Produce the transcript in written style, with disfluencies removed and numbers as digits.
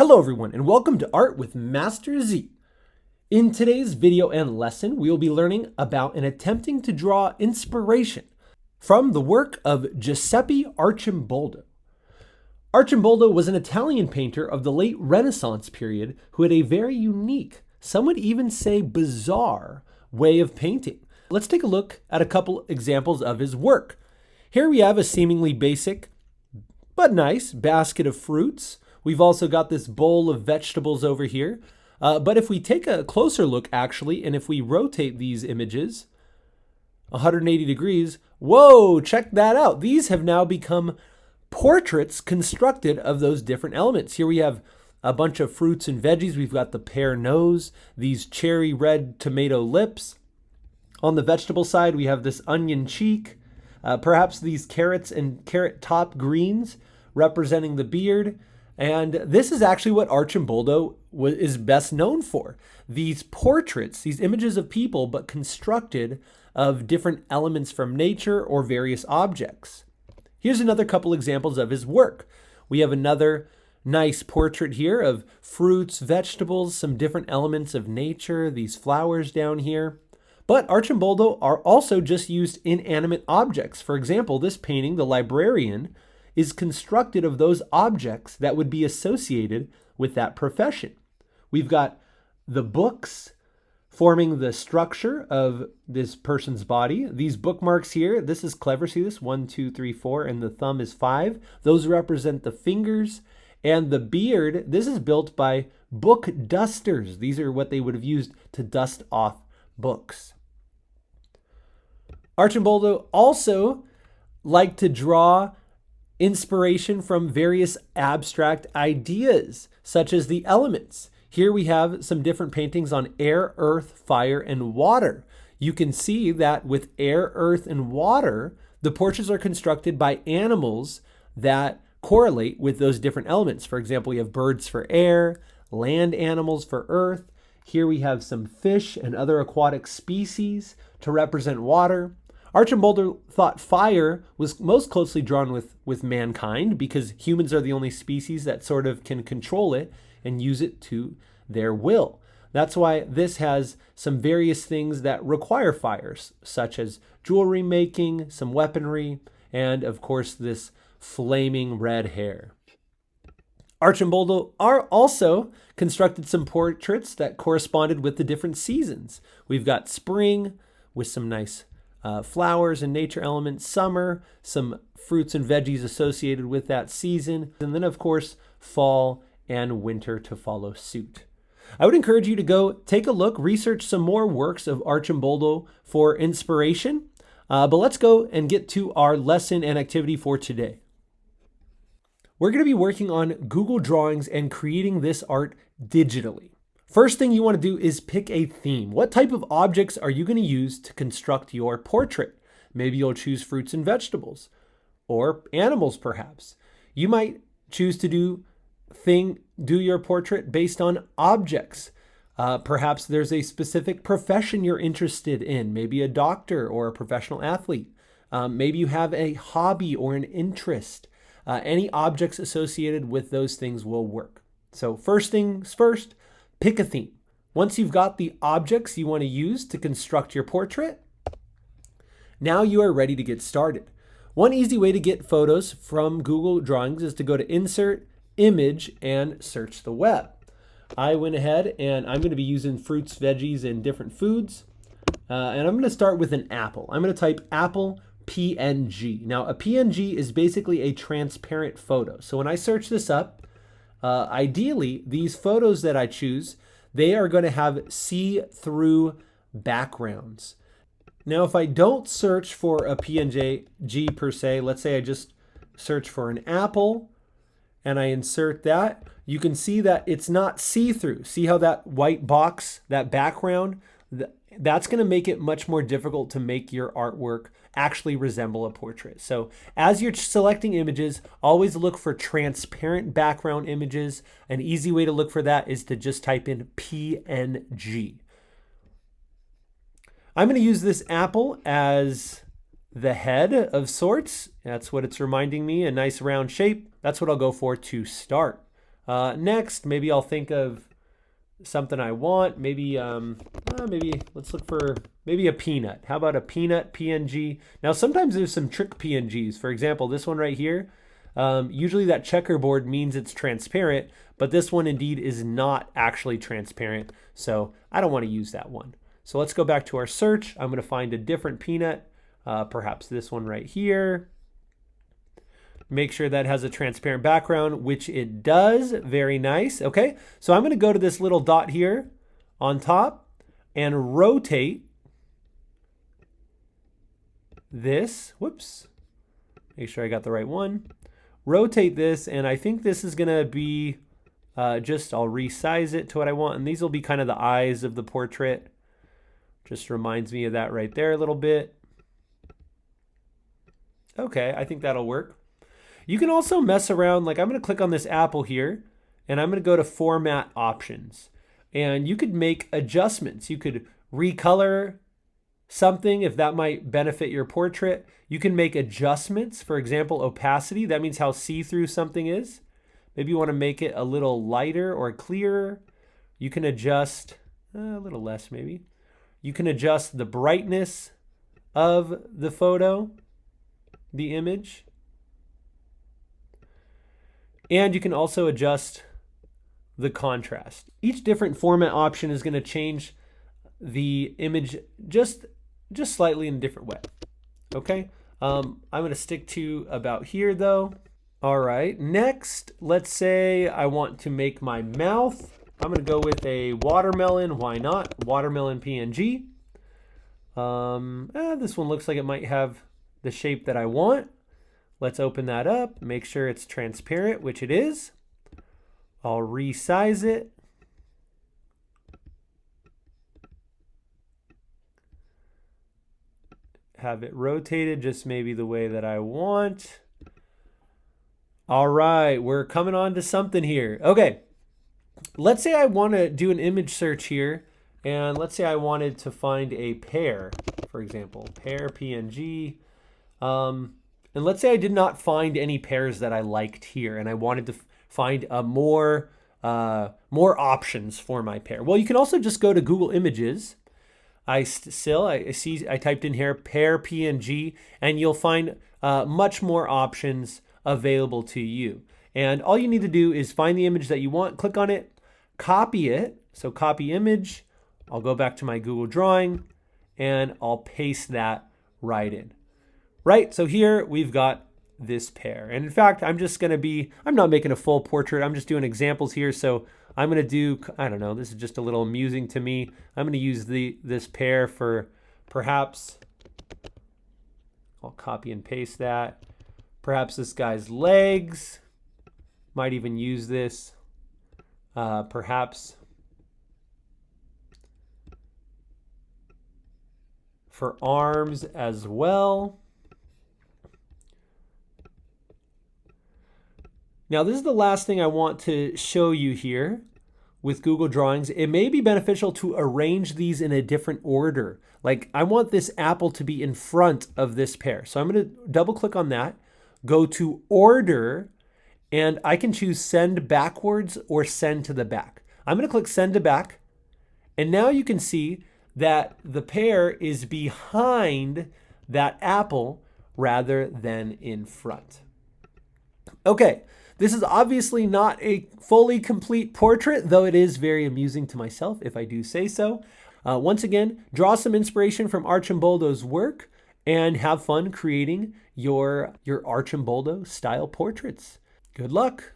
Hello everyone and welcome to Art with Master Z. In today's video and lesson, we will be learning about and attempting to draw inspiration from the work of Giuseppe Arcimboldo. Arcimboldo was an Italian painter of the late Renaissance period who had a very unique, some would even say bizarre, way of painting. Let's take a look at a couple examples of his work. Here we have a seemingly basic but nice basket of fruits. We've also got this bowl of vegetables over here. But if we take a closer look, actually, and if we rotate these images 180 degrees, whoa, check that out. These have now become portraits constructed of those different elements. Here we have a bunch of fruits and veggies. We've got the pear nose, these cherry red tomato lips. On the vegetable side, we have this onion cheek, perhaps these carrots and carrot top greens representing the beard. And this is actually what Arcimboldo is best known for. These portraits, these images of people, but constructed of different elements from nature or various objects. Here's another couple examples of his work. We have another nice portrait here of fruits, vegetables, some different elements of nature, these flowers down here. But Arcimboldo are also just used inanimate objects. For example, this painting, The Librarian, is constructed of those objects that would be associated with that profession. We've got the books forming the structure of this person's body. These bookmarks here, this is clever. See this? 1, 2, 3, 4, and the thumb is 5. Those represent the fingers. And the beard, this is built by book dusters. These are what they would have used to dust off books. Arcimboldo also liked to draw inspiration from various abstract ideas, such as the elements. Here we have some different paintings on air, earth, fire, and water. You can see that with air, earth, and water, the portraits are constructed by animals that correlate with those different elements. For example, we have birds for air, land animals for earth. Here we have some fish and other aquatic species to represent water. Arcimboldo thought fire was most closely drawn with mankind because humans are the only species that sort of can control it and use it to their will. That's why this has some various things that require fires, such as jewelry making, some weaponry, and of course this flaming red hair. Arcimboldo also constructed some portraits that corresponded with the different seasons. We've got spring with some nice flowers and nature elements, summer, some fruits and veggies associated with that season, and then of course fall and winter to follow suit. I would encourage you to go take a look, research some more works of Arcimboldo for inspiration, but let's go and get to our lesson and activity for today. We're going to be working on Google Drawings and creating this art digitally. First thing you want to do is pick a theme. What type of objects are you going to use to construct your portrait? Maybe you'll choose fruits and vegetables or animals perhaps. You might choose to do your portrait based on objects. Perhaps there's a specific profession you're interested in, maybe a doctor or a professional athlete. Maybe you have a hobby or an interest. Any objects associated with those things will work. So first things first, pick a theme. Once you've got the objects you want to use to construct your portrait, now you are ready to get started. One easy way to get photos from Google Drawings is to go to Insert, Image, and search the web. I went ahead and I'm going to be using fruits, veggies, and different foods. And I'm going to start with an apple. I'm going to type apple PNG. Now, a PNG is basically a transparent photo. So when I search this up, ideally, these photos that I choose, they are going to have see-through backgrounds. Now, if I don't search for a PNG per se, let's say I just search for an apple and I insert that, you can see that it's not see-through. See how that white box, that background, that's going to make it much more difficult to make your artwork actually resemble a portrait. So as you're selecting images, always look for transparent background images. An easy way to look for that is to just type in PNG. I'm going to use this apple as the head of sorts. That's what it's reminding me, a nice round shape. That's what I'll go for to start. Next, maybe I'll think of something I want. Maybe maybe let's look for maybe a peanut. How about a peanut PNG? Now sometimes there's some trick PNGs. For example, this one right here. Usually that checkerboard means it's transparent, but this one indeed is not actually transparent. So I don't want to use that one. So let's go back to our search. I'm going to find a different peanut, perhaps this one right here. Make sure that has a transparent background, which it does. Very nice. Okay, so I'm going to go to this little dot here on top and rotate this. Whoops. Make sure I got the right one. Rotate this, and I think this is going to be I'll resize it to what I want, and these will be kind of the eyes of the portrait. Just reminds me of that right there a little bit. Okay, I think that'll work. You can also mess around, like I'm going to click on this apple here, and I'm going to go to Format Options. And you could make adjustments. You could recolor something if that might benefit your portrait. You can make adjustments, for example, opacity. That means how see-through something is. Maybe you want to make it a little lighter or clearer. You can adjust a little less maybe. You can adjust the brightness of the photo, the image. And you can also adjust the contrast. Each different format option is going to change the image just slightly in a different way. Okay, I'm going to stick to about here though. All right, next, let's say I want to make my mouth. I'm going to go with a watermelon. Why not? Watermelon PNG. This one looks like it might have the shape that I want. Let's open that up. Make sure it's transparent, which it is. I'll resize it. Have it rotated just maybe the way that I want. All right, we're coming on to something here. Okay, let's say I want to do an image search here, and let's say I wanted to find a pear, for example, pear PNG. And let's say I did not find any pears that I liked here, and I wanted to find more options for my pear. Well, you can also just go to Google Images. I typed in here pear PNG, and you'll find much more options available to you. And all you need to do is find the image that you want, click on it, copy it. So copy image. I'll go back to my Google Drawing, and I'll paste that right in. Right, so here we've got this pear. And in fact, I'm not making a full portrait. I'm just doing examples here. So I'm going to do, I don't know, this is just a little amusing to me. I'm going to use this pear for perhaps, I'll copy and paste that. Perhaps this guy's legs. Might even use this. Perhaps for arms as well. Now, this is the last thing I want to show you here with Google Drawings. It may be beneficial to arrange these in a different order. Like I want this apple to be in front of this pear. So I'm going to double click on that, go to Order, and I can choose Send Backwards or Send to the Back. I'm going to click Send to Back. And now you can see that the pear is behind that apple rather than in front. Okay. This is obviously not a fully complete portrait, though it is very amusing to myself, if I do say so. Once again, draw some inspiration from Arcimboldo's work and have fun creating your Arcimboldo style portraits. Good luck.